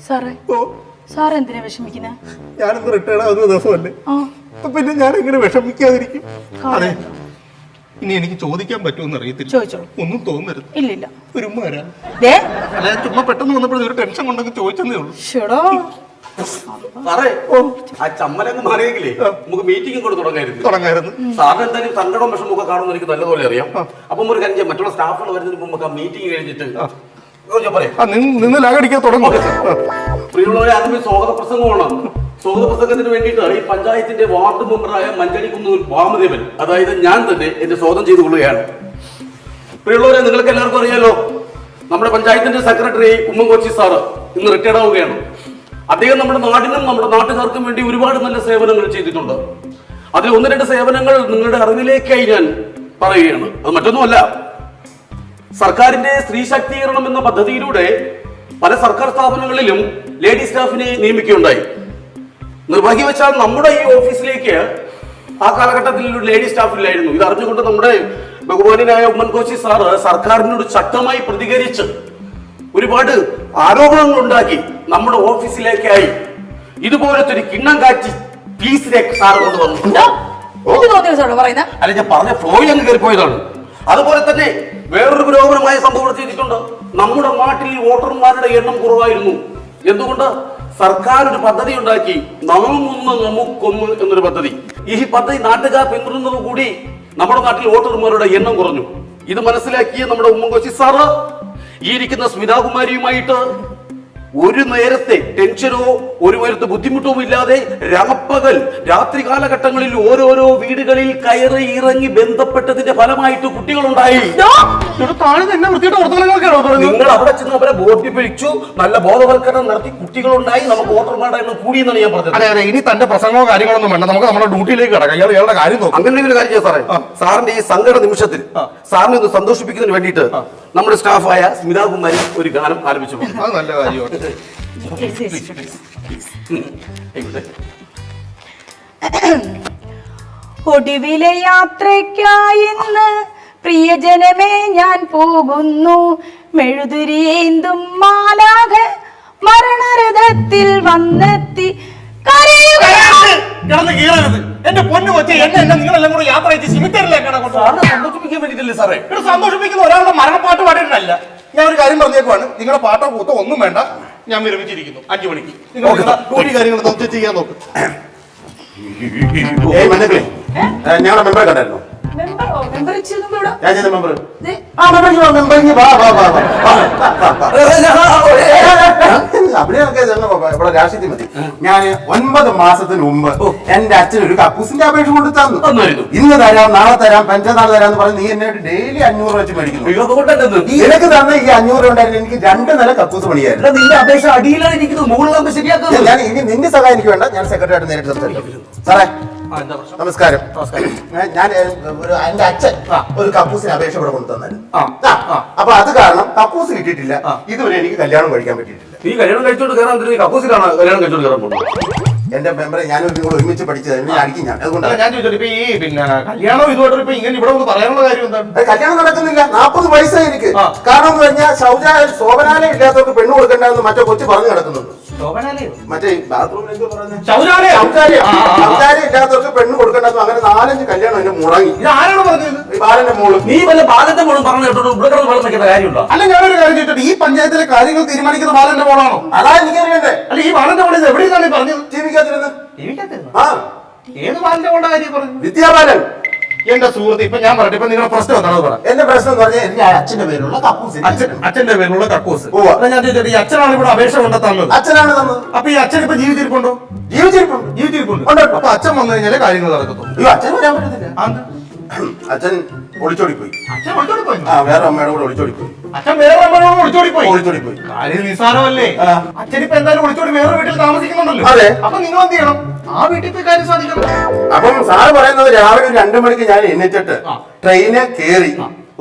സാറേ, സാർ എന്തിനാ വിഷമിക്കുന്നത്? ഞാനൊന്ന് റിട്ടയർഡ് ആവുന്ന ദിവസമല്ലേ, പിന്നെ ഞാൻ എങ്ങനെ വിഷമിക്കാതിരിക്കും? അതെ, ഇനി എനിക്ക് ചോദിക്കാൻ പറ്റുമെന്ന് അറിയത്തില്ല. ചോദിച്ചോളൂ. ഒന്നും തോന്നരുത്. ഇല്ലില്ല. ഒരു ഉമ്മ വരാം. അല്ല, ചുമ്മാ പെട്ടെന്ന് വന്നപ്പോൾ ഒരു ടെൻഷൻ കൊണ്ടൊക്കെ ചോദിച്ചതേ ഉള്ളൂ. സാറേ, ആ ചമ്മലങ്ങ് മാറിയെങ്കിലേ നമുക്ക് മീറ്റിംഗ് കൂടെ തുടങ്ങായിരുന്നു. സാറിന് എന്തായാലും സങ്കടവും വിഷമമൊക്കെ കാണുമെന്ന് എനിക്ക് നല്ലപോലെ അറിയാം. അപ്പം ഒരു കാര്യം ചെയ്യാം, മറ്റുള്ള സ്റ്റാഫുകൾ വരുന്നതിന് മുമ്പ് ആ മീറ്റിംഗ് കഴിഞ്ഞിട്ട് നിന്ന് ലാഗടിക്കാൻ തുടങ്ങും. പ്രിയമുള്ളവരെ, ആദ്യമേ സ്വാഗത പ്രസംഗമാണ്. സ്വാഗത പ്രസംഗത്തിന് വേണ്ടിയിട്ട് ഈ പഞ്ചായത്തിന്റെ വാർഡ് മെമ്പറായ മഞ്ചടിക്കുന്നൂർ വാമദേവൻ, അതായത് ഞാൻ തന്നെ എന്റെ സ്വാഗതം ചെയ്തു കൊള്ളുകയാണ്. പ്രിയമുള്ളവരെ, നിങ്ങൾക്ക് എല്ലാവർക്കും അറിയാലോ, നമ്മുടെ പഞ്ചായത്തിന്റെ സെക്രട്ടറി ഉമ്മൻകൊച്ചി സാറ് ഇന്ന് റിട്ടയർഡ് ആവുകയാണ്. അദ്ദേഹം നമ്മുടെ നാടിനും നമ്മുടെ നാട്ടുകാർക്കും വേണ്ടി ഒരുപാട് നല്ല സേവനങ്ങൾ ചെയ്തിട്ടുണ്ട്. അതിൽ ഒന്ന് രണ്ട് സേവനങ്ങൾ നിങ്ങളുടെ അറിവിലേക്കായി ഞാൻ പറയുകയാണ്. അത് മറ്റൊന്നുമല്ല, സർക്കാരിന്റെ സ്ത്രീ ശാക്തീകരണം എന്ന പദ്ധതിയിലൂടെ പല സർക്കാർ സ്ഥാപനങ്ങളിലും ലേഡി സ്റ്റാഫിനെ നിയമിക്കുകയുണ്ടായി. നിർഭാഗ്യവശാൽ നമ്മുടെ ഈ ഓഫീസിലേക്ക് ആ കാലഘട്ടത്തിൽ ഒരു ലേഡി സ്റ്റാഫ് ഇല്ലായിരുന്നു. ഇത് അറിഞ്ഞുകൊണ്ട് നമ്മുടെ ബഹുമാനായ ഉമ്മൻകൊച്ചി സാറ് സർക്കാരിനോട് ശക്തമായി പ്രതികരിച്ച് ഒരുപാട് ആരോപണങ്ങൾ ഉണ്ടാക്കി നമ്മുടെ ഓഫീസിലേക്കായി ഇതുപോലത്തെ ഒരു കിണ്ണം കാച്ചി പീസിലേക്ക് സാറ് കൊണ്ടുവന്നു. അല്ല, ഞാൻ പറഞ്ഞ ഫ്ലോയിൽ അങ്ങ് കയറിപ്പോയതാണ്. അതുപോലെ തന്നെ വേറൊരു പുരോഗമനമായ സംഭവം ചെയ്തിട്ടുണ്ട്. നമ്മുടെ നാട്ടിൽ വോട്ടർമാരുടെ എണ്ണം കുറവായിരുന്നു. എന്തുകൊണ്ട്? സർക്കാർ ഒരു പദ്ധതി ഉണ്ടാക്കി, നാമൊന്ന് നമുക്കൊന്ന് എന്നൊരു പദ്ധതി. ഈ പദ്ധതി നാട്ടുകാർ പിന്തുടരുന്നതോടുകൂടി നമ്മുടെ നാട്ടിൽ വോട്ടർമാരുടെ എണ്ണം കുറഞ്ഞു. ഇത് മനസ്സിലാക്കിയ നമ്മുടെ ഉമ്മൻകൊച്ചി സാറ് ഈ ഇരിക്കുന്ന സ്മിതാകുമാരിയുമായിട്ട് ഒരു നേരത്തെ ടെൻഷനോ ഒരു നേരത്തെ ബുദ്ധിമുട്ടോ ഇല്ലാതെ രാപ്പകൽ രാത്രി കാലഘട്ടങ്ങളിൽ ഓരോരോ വീടുകളിൽ കയറി ഇറങ്ങി ബന്ധപ്പെട്ടതിന്റെ ഫലമായിട്ട് കുട്ടികളുണ്ടായി. നിങ്ങൾ അവിടെ ചെന്ന് അവരെ ബോധിപ്പിച്ചു, നല്ല ബോധവൽക്കരണം നടത്തി, കുട്ടികളുണ്ടായി, നമുക്ക് വോട്ടർമാരുടെ എണ്ണം കൂടിയെന്നാണ് ഞാൻ പറഞ്ഞത്. അതെ, ഇനി തന്റെ പ്രസംഗമോ കാര്യങ്ങളൊന്നും വേണ്ട, നമുക്ക് നമ്മുടെ ഡ്യൂട്ടിയിലേക്ക് കിടക്കാം. ഇയാളുടെ കാര്യം നോക്കാം. അങ്ങനെ ഒരു കാര്യം ചെയ്യാം സാറേ. സാറിന്റെ ഈ സങ്കട നിമിഷത്തിൽ സാറിനെ ഒന്ന് സന്തോഷിപ്പിക്കുന്നതിന് വേണ്ടിയിട്ട് നമ്മുടെ സ്റ്റാഫായ സ്മിതാകുമാരി ഒരു ഗാനം ആരംഭിച്ചു. അത് നല്ല കാര്യമാണ്. ഒടുവിലെ യാത്രയ്ക്കായിന്ന് പ്രിയജനമേ ഞാൻ പോകുന്നു, മെഴുതുരിയേന്തും മാലാഖ മരണരഥത്തിൽ വന്നെത്തി. എന്റെ പൊന്നു കൊച്ചി, എന്നെ നിങ്ങളെല്ലാം കൂടെ യാത്ര അയച്ച് സിമിത്തേരിലേക്കാണ് സന്തോഷിപ്പിക്കാൻ വേണ്ടിയിട്ടല്ലേ സാറേ? സന്തോഷിപ്പിക്കുന്ന ഒരാളുടെ മരണപ്പാട്ട് പാടിയിട്ടല്ല. ഞാൻ ഒരു കാര്യം പറഞ്ഞേക്കുവാണ്, നിങ്ങളുടെ പാട്ടോ കൂത്തോ ഒന്നും വേണ്ട, ഞാൻ വിരമിച്ചിരിക്കുന്നു. 5 മണിക്ക് നിങ്ങൾ കാര്യങ്ങൾ ചെയ്യാൻ നോക്കും. ഞങ്ങളുടെ മെമ്പറെ കണ്ടായിരുന്നു. ഇവിടെ രാഷ്ട്രീയത്തിൽ മതി. ഞാൻ 9 മാസത്തിന് മുമ്പ് എന്റെ അച്ഛൻ ഒരു കക്കൂസിന്റെ അപേക്ഷ കൊണ്ട് തന്നു. ഇന്ന് തരാം, നാളെ തരാം, പെൻഷനാൾ തരാന്ന് പറഞ്ഞ് നീ എന്നെ ഡെയിലി 500 വെച്ച് മേടിക്കുന്നു. നിനക്ക് തന്ന ഈ 500 ഉണ്ടായിരുന്നു എനിക്ക് 2 നില കക്കൂസ് പണിയായിരുന്നു. നിന്റെ അപേക്ഷ അടിയിലാണ് ഇരിക്കുന്നത്, മുകളിൽ ശരിയാക്കുന്നത്. ഞാൻ ഇനി നിന്റെ സഹായം എനിക്ക് വേണ്ട, ഞാൻ സെക്രട്ടറിയായിട്ട് നേരിട്ട് സംസാരിക്കും. സാറേ നമസ്കാരം. ഞാൻ എന്റെ അച്ഛൻ ഒരു കക്കൂസിന് അപേക്ഷ ഇവിടെ കൊണ്ടു തന്നായിരുന്നു. അപ്പൊ അത് കാരണം കക്കൂസ് കിട്ടിയിട്ടില്ല. ഇതുവരെ എനിക്ക് കല്യാണം കഴിക്കാൻ പറ്റിയിട്ടില്ല. ഈ കല്യാണം കഴിച്ചോണ്ട് കയറാൻ കക്കൂസിലാണ് കല്യാണം കഴിച്ചോണ്ട് കയറാൻ പോകുന്നത്. എന്റെ മെമ്പറെ ഞാനൊരു നിങ്ങൾ ഒരുമിച്ച് പഠിച്ചത് അടിക്കും ഞാൻ. അതുകൊണ്ട് ഞാൻ ചോദിച്ചോട്ടെ, ഇപ്പൊ ഈ കല്യാണം ഇതുമായിട്ട് ഇപ്പൊ ഇങ്ങനെ ഇവിടെ ഒന്ന് പറയാനുള്ള കാര്യം എന്താണ്? കല്യാണം നടക്കുന്നില്ല. 40 വയസ്സായി എനിക്ക്. കാരണം എന്ന് പറഞ്ഞാൽ ശോഭനാലയം ഇല്ലാത്തവർക്ക് പെണ്ണ് കൊടുക്കണ്ടെന്ന് മറ്റേ കൊച്ചു പറഞ്ഞു കിടക്കുന്നുണ്ട്. മറ്റേ ബാത്റൂമിൽ എന്തോ പറയുന്നത് ശൗചാലയം ഇല്ലാത്തവർക്ക് പെണ്ണ് കൊടുക്കണ്ടെന്ന് അങ്ങനെ 4-5 കല്യാണം എന്നെ മുടങ്ങി. ആരാണ് പറഞ്ഞത്? ബാലന്റെ മോള്. നീ വല്ല ബാലന്റെ മോളും പറഞ്ഞു കേട്ടോ ഇവിടെ വെള്ളം വെക്കേണ്ട കാര്യമുണ്ടോ? അല്ല, ഞാനൊരു കാര്യം ചോദിച്ചോട്ടെ, ഈ പഞ്ചായത്തിലെ കാര്യങ്ങൾ തീരുമാനിക്കുന്ന ബാലന്റെ മോളാണോ? അതാ എനിക്കറിയണ്ടേ. അല്ല, ഈ ബാലന്റെ മോൾ എവിടെയാണ് പറഞ്ഞത്? ജീവിക്കാതിരുന്ന്. ഏത് ബാലന്റെ മോളുടെ കാര്യം പറഞ്ഞു? വിദ്യാബാലൻ. എന്റെ സുഹൃത്ത്, ഇപ്പൊ ഞാൻ പറയട്ടെ, ഇപ്പൊ നിങ്ങളുടെ പ്രശ്നം എന്താണെന്ന് പറയാം. എന്റെ പ്രശ്നം എന്ന് പറഞ്ഞാൽ എന്റെ അച്ഛന്റെ പേരുള്ള കക്കൂസ്. അച്ഛന്റെ പേരുള്ള കക്കൂസ്. ഞാൻ ചോദിച്ചോട്ടെ, ഈ അച്ഛനാണ് ഇവിടെ അപേക്ഷ കൊണ്ടെത്തന്നത്? അച്ഛനാണ് തന്നത്. അപ്പൊ ഈ അച്ഛൻ ഇപ്പൊ ജീവിച്ചിരിപ്പുണ്ടോ? ജീവിച്ചിരിപ്പുണ്ട്. അപ്പൊ അച്ഛൻ വന്നു കഴിഞ്ഞാല് കാര്യങ്ങൾ നടക്കത്തുള്ളൂ. അച്ഛൻ വരാൻ പറ്റത്തില്ല. അച്ഛൻ ഒളിച്ചോടിപ്പോയി. വേറെ അമ്മയുടെ കൂടെ ഒളിച്ചോടിപ്പോയി. അച്ഛൻ വേറെ അമ്മയോട് ഒളിച്ചോടിപ്പോയി. കാര്യം നിസ്സാരമല്ലേ? അച്ഛനിപ്പോ എന്തായാലും ഒളിച്ചോടി വേറെ വീട്ടിൽ താമസിക്കുന്നുണ്ടല്ലോ. അതെ. അപ്പൊ നിങ്ങൾ എന്ത് ചെയ്യണം? ആ വീട്ടിൽ പോയി കാര്യം സാധിക്കണം. അപ്പം സാറ് പറയുന്നത് രാവിലെ 2 മണിക്ക് ഞാൻ എണ്ണിച്ചിട്ട് ട്രെയിന് കയറി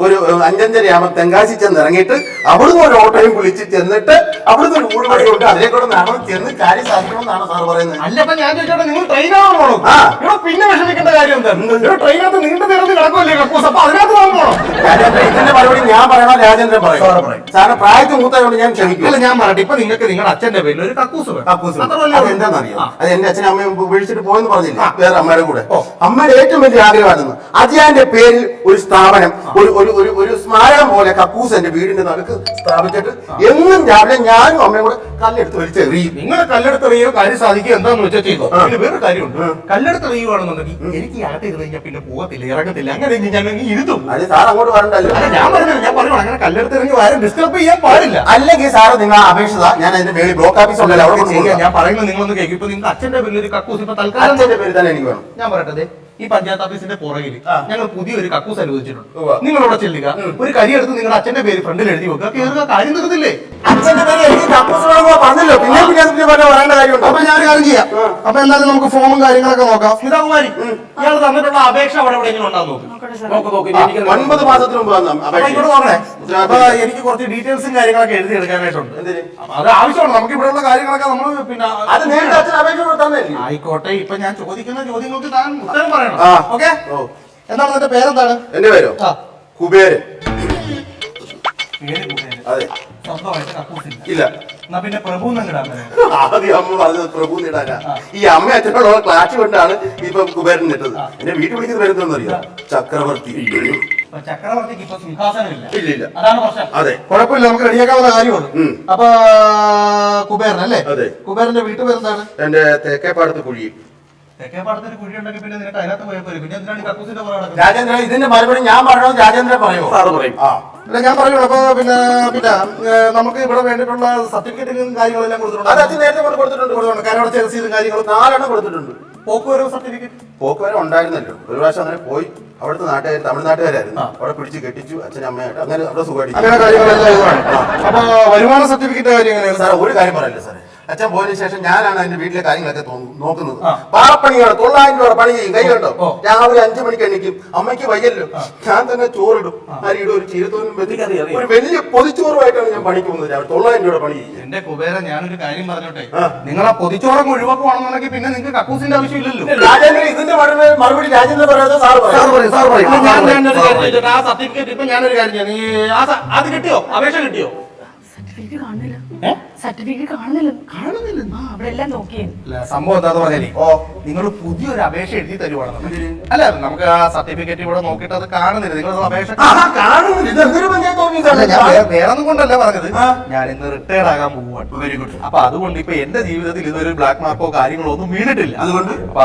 ഒരു 5:30 ആകുമ്പോൾ തെങ്കാശി ചെന്ന് ഇറങ്ങിയിട്ട് അവിടുന്ന് ഒരു ഓട്ടോയും വിളിച്ച് ചെന്നിട്ട് അവിടുന്ന് ഒരു ഊട് വഴിയുണ്ട് അതിലേക്കൂടെ നടന്ന് ചെന്ന് കാര്യം സാധിക്കണമെന്നാണ് സാർ പറയുന്നത്. അല്ല, അപ്പൊ ഞാൻ ചോദിച്ചോട്ടെ, നിങ്ങൾ ട്രെയിനാണോ പോകണം? ഇവിടെ പിന്നെ വിഷമിക്കേണ്ട കാര്യം എന്താണ്? ട്രെയിനകത്ത് നീണ്ടു നിറഞ്ഞ് കിടക്കുമല്ലേ കക്കൂസ്? അപ്പൊ അതിനകത്ത് പോകണം. ഞാൻ പറയണോ രാജേന്ദ്രൻ സാറ് പറയും പറയും. സാറിന് പ്രായത്തിൽ മൂത്തതുകൊണ്ട് ഞാൻ ക്ഷമിക്കും. അല്ല ഞാൻ പറയട്ടെ, ഇപ്പൊ നിങ്ങൾക്ക് നിങ്ങളുടെ അച്ഛന്റെ പേരിൽ ഒരു കക്കൂസ് വേണം. കക്കൂസ് അത്രയല്ലേ ഉള്ളൂ. എന്താണെന്നറിയോ, അത് എന്റെ അച്ഛനും അമ്മയും ഉപേക്ഷിച്ചിട്ട് പോയെന്ന് പറഞ്ഞില്ല, വേറെ അമ്മയുടെ കൂടെ. ഓ. അമ്മയുടെ ഏറ്റവും വലിയ ആഗ്രഹമായിരുന്നു അജിയാന്റെ പേരിൽ ഒരു സ്ഥാപനം, ഒരു സ്മാരകം പോലെ കക്കൂസ് എന്റെ വീടിന്റെ നടുക്ക് സ്ഥാപിച്ചിട്ട് എന്നും രാവിലെ ഞാനും അമ്മയും കൂടെ കല്ലെടുത്ത് വലിച്ചെറിയും. നിങ്ങൾ കല്ലെടുത്തെറിയോ കാര്യം സാധിക്കുക എന്താന്ന് വെച്ചാൽ ചെയ്തോ. പിന്നെ വേറെ കാര്യമുണ്ട്, കല്ലെടുത്തെറിയുവാണെന്നുണ്ടെങ്കിൽ എനിക്ക് അകത്തിരുന്ന് കഴിഞ്ഞാൽ പിന്നെ പോകത്തില്ല, ഇറങ്ങത്തില്ല. അങ്ങനെ ഞാൻ ഇരുത്തും. അത് സാർ അങ്ങോട്ട് വരണ്ടല്ലോ. അല്ല, ഞാൻ പറയുന്നത് അങ്ങനെ കല്ലെടുത്തെറിഞ്ഞ് ആരും ഡിസ്റ്റർബ് ചെയ്യാൻ പാടില്ല. അല്ലെങ്കിൽ സാറ് നിങ്ങൾ അപേക്ഷ ഞാൻ അതിന്റെ മേളിൽ ബ്ലോക്ക് ഓഫീസ് ഉണ്ടല്ലോ അവിടെ കൊണ്ട് കൊടുക്കാം. ഞാൻ പറയുന്നത് നിങ്ങളൊന്ന് കേൾക്കും. ഇപ്പൊ നിങ്ങൾക്ക് അച്ഛന്റെ പേരിൽ ഒരു കക്കൂസ് ഇപ്പൊ തൽക്കാലം അച്ഛന്റെ പേര് തന്നെ എനിക്ക് വേണം. ഞാൻ പറയട്ടെ, ഈ പഞ്ചായത്ത് ഓഫീസിന്റെ പുറകിൽ ഞങ്ങൾ പുതിയൊരു കക്കൂസ് അനുവദിച്ചിട്ടുണ്ട്. ഉവ്വ. നിങ്ങളവിടെ ചെല്ലുക, ഒരു കരിയെടുത്ത് നിങ്ങളുടെ അച്ഛന്റെ പേര് ഫ്രണ്ടിൽ എഴുതി വെക്കുക, കയറുക, കാര്യം തീർന്നില്ലേ? അച്ഛന്റെ പേര് എനിക്ക് കക്കൂസ് വേണമെന്ന് പറഞ്ഞല്ലോ, പിന്നെ പറയേണ്ട കാര്യമുണ്ടോ? അപ്പൊ ഞാൻ കാര്യം ചെയ്യാം. അപ്പൊ എന്തായാലും നമുക്ക് ഫോമും കാര്യങ്ങളൊക്കെ നോക്കാം. സ്മിതാകുമാരി, ഇയാൾ തന്നിട്ടുള്ള അപേക്ഷ അവിടെ എവിടെയെങ്കിലും ഉണ്ടാകും നോക്കും. നോക്ക് ഇനി എനിക്ക് 9 മാസത്തിന് മുമ്പ് വന്ന അപ്പൊ ഇങ്ങോട്ട് പറഞ്ഞേ, അപ്പൊ എനിക്ക് കുറച്ച് ഡീറ്റെയിൽസും കാര്യങ്ങളൊക്കെ എഴുതി എടുക്കാനായിട്ടുണ്ട്. അപ്പൊ അത് ആവശ്യമാണ്. നമുക്ക് ഇവിടെയുള്ള കാര്യങ്ങളൊക്കെ നമ്മൾ പിന്നെ അത് നേരിട്ട് അച്ഛൻ അപേക്ഷ കൊടുത്തല്ലേ? ആയിക്കോട്ടെ. ഇപ്പൊ ഞാൻ ചോദിക്കുന്ന ചോദ്യങ്ങൾക്ക് താൻ ഉത്തരം പറയണം. ആ. ഓക്കെ? ഓ. എന്താണ് നിന്റെ പേരെന്താണ്? എന്റെ പേരോ ആ. കുബേരൻ. പേര് കുബേരൻ. അതെ. സ്വന്തമായിട്ട് കക്കൂസില്ല. ഇല്ല. എന്നാ പിന്നെ പ്രഭു എന്നിടാൻ ആദ്യം അമ്മ പറഞ്ഞത് പ്രഭു നിടാനാ. ഈ അമ്മ അച്ഛനോടുള്ള ക്ലാഷ് കൊണ്ടാണ് ഇപ്പൊ കുബേരൻ ഇട്ടത്. എന്റെ വീട്ടിൽ വിളിക്കുന്നത് വരുന്നറിയോ? ചക്രവർത്തി. ചക്രവർത്തിക്ക് ഇപ്പൊ സിംഹാസനമില്ല. ഇല്ല. അതാണ് പ്രശ്നം. അതെ. കുഴപ്പമില്ല, നമുക്ക് റെഡിയാക്കാവുന്ന കാര്യമുള്ളൂ. അപ്പൊ കുബേരൻ അല്ലേ? അതെ. കുബേരന്റെ വീട്ടുപേരെന്താണ്? എന്റെ തേക്കേപ്പാടത്ത് കുഴി. തെക്കേപ്പാടത്തൊരു കുഴി ഉണ്ടെങ്കിൽ പിന്നെ നിനക്ക് അതിനകത്ത് പോയാൽ പോലും. പിന്നെ എന്തിനാണ് ഈ കക്കൂസിന്റെ പുറകെ നടക്കുന്നത്? രാജേന്ദ്രൻ ഇതിന്റെ മറുപടി ഞാൻ പറയണോ രാജേന്ദ്രൻ പറയുമോ? സാറ് പറയും. ആ. അല്ല, ഞാൻ പറയുള്ളൂ. അപ്പൊ പിന്നെ നമുക്ക് ഇവിടെ വേണ്ടിയിട്ടുള്ള സർട്ടിഫിക്കറ്റും കാര്യങ്ങളെല്ലാം കൊടുത്തിട്ടുണ്ട്. അത് അച്ഛൻ നേരത്തെ കൊണ്ട് കൊടുത്തിട്ടുണ്ട്. കരടച്ച രസീതും കാര്യങ്ങളും 4 എണ്ണം കൊടുത്തിട്ടുണ്ട്. പോക്കുവരവ് സർട്ടിഫിക്കറ്റ് പോക്കുവരെ ഉണ്ടായിരുന്നല്ലോ. ഒരു പ്രാവശ്യം അങ്ങനെ പോയി അവിടുത്തെ നാട്ടുകാർ തമിഴ്നാട്ടുകാരായിരുന്നു. അവിടെ പിടിച്ച് കെട്ടിച്ചു അച്ഛനും അമ്മയായിട്ട്. അങ്ങനെ അവിടെ സുഖമായിട്ട്. അങ്ങനെ കാര്യങ്ങളെല്ലാം ഇതാണ്. അപ്പൊ വരുമാന സർട്ടിഫിക്കറ്റ് കാര്യം എങ്ങനെയാണ്? സാറേ ഒരു കാര്യം പറയല്ലേ സാറേ, അച്ഛൻ പോയതിനു ശേഷം ഞാനാണ് എന്റെ വീട്ടിലെ കാര്യങ്ങളൊക്കെ നോക്കുന്നത്. പാറപ്പണിയാണ്, 900 രൂപ പണി ചെയ്യും. കൈ കണ്ടോ? രാവിലെ 5 മണിക്ക് എണീക്കും. അമ്മയ്ക്ക് വയ്യല്ലോ, ഞാൻ തന്നെ ചോറിടും. അരിയുടെ ഒരു ചീരത്തോനും ഒരു വലിയ പൊതിച്ചോറുമായിട്ടാണ് ഞാൻ പണിക്ക് പോകുന്നത്. രാവിലെ 900 രൂപ പണി ചെയ്യും. എന്റെ കുബേര, ഞാനൊരു കാര്യം പറഞ്ഞോട്ടെ, നിങ്ങളെ പൊതിച്ചോറങ്ങ് ഒഴിവാക്കുവാണെന്നുണ്ടെങ്കിൽ പിന്നെ നിങ്ങൾക്ക് കക്കൂസിന്റെ ആവശ്യമില്ലല്ലോ. രാജേന്ദ്രൻ ഇതിന്റെ മറുപടി രാജേന്ദ്രൻ പറയാതെ സാറ് ആ സർട്ടിഫിക്കറ്റ് ഇപ്പൊ ഞാനൊരു കാര്യം ചെയ്യാം. അത് കിട്ടിയോ? അപേക്ഷ കിട്ടിയോ? സർട്ടിഫിക്കറ്റ് കാണുന്നില്ല. സർട്ടിഫിക്കറ്റ് കാണുന്നില്ല. ആ, അവിടെ എല്ലാം നോക്കിയേ. സംഭവം എന്താന്ന് പറഞ്ഞേ, നിങ്ങൾ പുതിയൊരു അപേക്ഷ എഴുതി തരുവാണ്. അല്ല, നമുക്ക് ആ സർട്ടിഫിക്കറ്റ് ഇവിടെ നോക്കിയിട്ട് അത് കാണുന്നില്ല. നിങ്ങൾ അപേക്ഷ അല്ല, ഞാൻ വേറൊന്നും കൊണ്ടല്ല പറഞ്ഞത്. ഞാൻ ഇന്ന് റിട്ടയർഡ് ആകാൻ പോവുകയാണ്. Very good. അപ്പൊ അതുകൊണ്ട് ഇപ്പൊ എന്റെ ജീവിതത്തിൽ ഇതൊരു ബ്ലാക്ക് മാർക്കോ കാര്യങ്ങളോ ഒന്നും വീണിട്ടില്ല.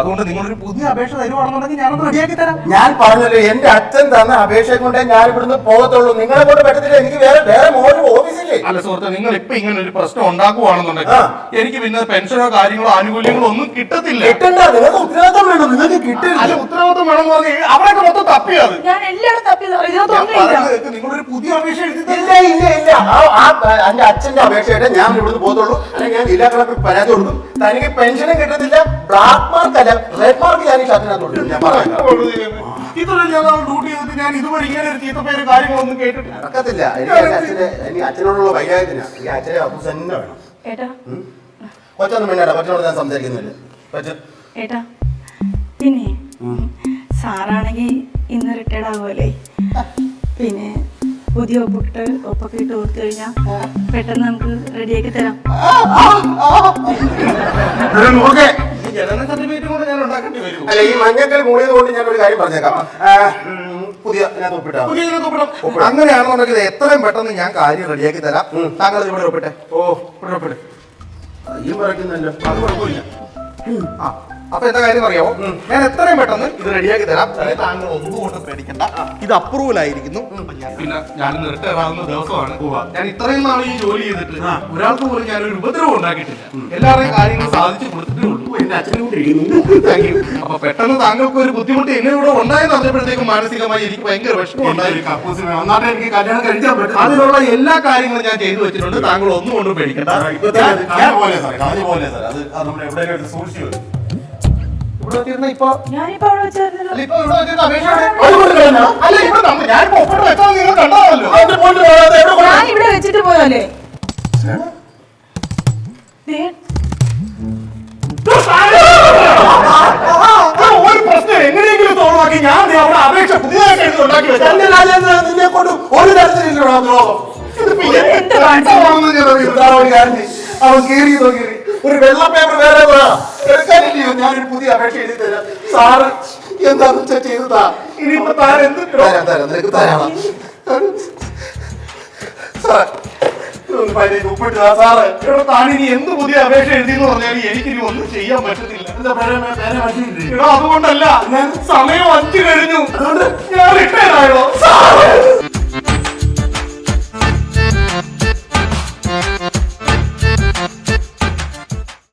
അതുകൊണ്ട് നിങ്ങളൊരു പുതിയ അപേക്ഷ തരുവാണെന്നുണ്ടെങ്കിൽ ഞാനൊന്ന് റെഡിയാക്കി തരാം. ഞാൻ പറഞ്ഞല്ലോ, എന്റെ അച്ഛൻ തന്ന അപേക്ഷ കൊണ്ടേ ഞാൻ ഇവിടുന്ന് പോകത്തുള്ളൂ. നിങ്ങളെ കൊണ്ട് പറ്റത്തില്ല. എനിക്ക് വേറെ മോന് ഓഫീസില്ലേ? അല്ല സുഹൃത്തെ, നിങ്ങൾ ഇപ്പൊ ഇങ്ങനെ ഒരു പ്രശ്നം ഉണ്ടാക്കുവാണെന്നുണ്ടെങ്കിൽ എനിക്ക് പിന്നെ പെൻഷനോ കാര്യങ്ങളോ ആനുകൂല്യങ്ങളോ ഒന്നും കിട്ടത്തില്ല. കിട്ടണ്ട, നിങ്ങൾക്ക് ഉത്തരവാദിത്തം വേണം. നിങ്ങൾക്ക് കിട്ടില്ല. അല്ല, ഉത്തരവാദിത്തം വേണമെന്ന് പറഞ്ഞാൽ അവരൊക്കെ മൊത്തം തപ്പിയത്. ഞാൻ എല്ലായിടും തപ്പി. ഇതിനകത്തൊന്നും ഇല്ല. നിങ്ങളൊരു പുതിയ അപേക്ഷ എഴുതി ഇല്ല. എന്റെ അച്ഛന്റെ അപേക്ഷയായിട്ട് ഞാൻ ഇവിടുന്ന് പോകത്തുള്ളൂ. അല്ലെങ്കിൽ ഞാൻ ജില്ലാ കളക്ടർ പരാതി കൊടുക്കും. തനിക്ക് പെൻഷനും കിട്ടത്തില്ല. ബ്ലാക്ക് മാർക്ക് അല്ല, റെഡ് മാർക്ക് ഞാൻ ഈ ഷർട്ടിനകത്ത് കൊടുക്കും. ഞാൻ പറയാം, ഇത്രയും ഞാൻ ഡ്യൂട്ടി ചെയ്തിട്ട് ഞാൻ ഇതുവരെ ഇങ്ങനെ ഒരു ചീത്ത പേര് കാര്യങ്ങളൊന്നും കേട്ടിട്ടില്ല. നടക്കത്തില്ല. എനിക്ക് അച്ഛനോടുള്ള വൈകാര്യത്തിനാ. ഈ അച്ഛനെ അപ്പൂസ് തന്നെ വേണം. ഏട്ടാ, കൊച്ചൊന്നും വേണ്ട. കൊച്ചിനോട് ഞാൻ സംസാരിക്കുന്നില്ല. കൊച്ചു ഏട്ടാ, പിന്നെ സാറാണെങ്കിൽ ഇന്ന് റിട്ടയർഡ് ആകുമല്ലേ. പിന്നെ പുതിയ ഒപ്പൊക്കെ ഇട്ട് കൊടുത്തു കഴിഞ്ഞാൽ പെട്ടെന്ന് നമുക്ക് റെഡിയാക്കി തരാം. ജനന സർട്ടിഫിക്കറ്റ് കൊണ്ട് ഞാൻ ഉണ്ടാക്കേണ്ടി വരും. അല്ല, ഈ മഞ്ഞക്കൽ മൂളിയത് കൊണ്ട് ഞാൻ ഒരു കാര്യം പറഞ്ഞേക്കാം. പുതിയ അങ്ങനെയാണെന്നുണ്ടെങ്കിൽ എത്രയും പെട്ടെന്ന് ഞാൻ കാര്യം റെഡിയാക്കി തരാം. താങ്കൾ ഇവിടെ ഒപ്പിട്ടെ. ഇവിടെ ഒപ്പിട്ടെ. ഈ പറയുന്നല്ലോ, അത് കുഴപ്പമില്ല. അപ്പൊ എന്താ കാര്യം അറിയാമോ, ഞാൻ എത്രയും പെട്ടെന്ന് ഇത് റെഡിയാക്കി തരാം. താങ്കൾ ഒന്നുകൊണ്ട് പേടിക്കണ്ട, ഇത് അപ്രൂവൽ ആയിരിക്കുന്നു. പിന്നെ ഞാൻ റിട്ടയർ ആവുന്ന ദിവസമാണ്. ഞാൻ ഇത്രയും നാൾ ഈ ജോലി ചെയ്തിട്ട് ഒരാൾക്ക് പോലും ഞാനൊരു ഉപദ്രവം ഉണ്ടാക്കിയിട്ടില്ല. എല്ലാവരുടെയും കാര്യങ്ങൾ സാധിച്ചു കൊടുത്തിട്ടേ ഉള്ളൂ. എന്റെ അച്ഛനും കൂടി ഇരിക്കുന്നു. Thank you. അപ്പൊ പെട്ടെന്ന് താങ്കൾക്ക് ഒരു ബുദ്ധിമുട്ട് എന്നെ ഇവിടെ ഉണ്ടായെന്ന് അറിഞ്ഞപ്പോഴത്തേക്കും മാനസികമായി എനിക്ക് ഭയങ്കര വിഷമം ഉണ്ടായി. അതിനുള്ള എല്ലാ കാര്യങ്ങളും ഞാൻ ചെയ്തു വെച്ചിട്ടുണ്ട്. താങ്കൾ ഒന്നും കൊണ്ട് പേടിക്കണ്ട. ഞാനിപ്പോ അവിടെ വെച്ചായിരുന്നല്ലോ. ഞാൻ ഇവിടെ വെച്ചിട്ട് പോയല്ലേ. ഒരു പ്രശ്നം എങ്ങനെയെങ്കിലും തോന്നാക്കി ഞാൻ അവിടെ അപേക്ഷ പുതിയതായിട്ട് ഉണ്ടാക്കി വെച്ചാൽ അങ്ങോട്ടും ഒരു തരത്തിലില്ലടാ ദ്രോഹം. ഇതിപ്പോ എന്ത് കാണിച്ചു? ഇതാണ് ഒരു കാര്യം ചെയ്യ്. അവൻ കീറി ഒരു വെള്ള പേപ്പർ വേറെ എടുക്കാനില്ലയോ? ഞാനൊരു പുതിയ അപേക്ഷ എഴുതി തരാം. സാറ് എന്താന്ന് വെച്ചാൽ ചെയ്തതാ. ഇനിയിപ്പോ താൻ എന്ത് തരാം നിനക്ക് തരാം. സാറേ ഒന്ന് പതിനേഴ് ഉപ്പിട്ട് സാറേ. എടാ താനിനി എന്ത് പുതിയ അപേക്ഷ എഴുതിയെന്ന് പറഞ്ഞാൽ എനിക്കിനി ഒന്നും ചെയ്യാൻ പറ്റത്തില്ല. എടാ അതുകൊണ്ടല്ല, സമയം 5 കഴിഞ്ഞു, ഞാൻ റിട്ടയർ ആയോ സാറേ.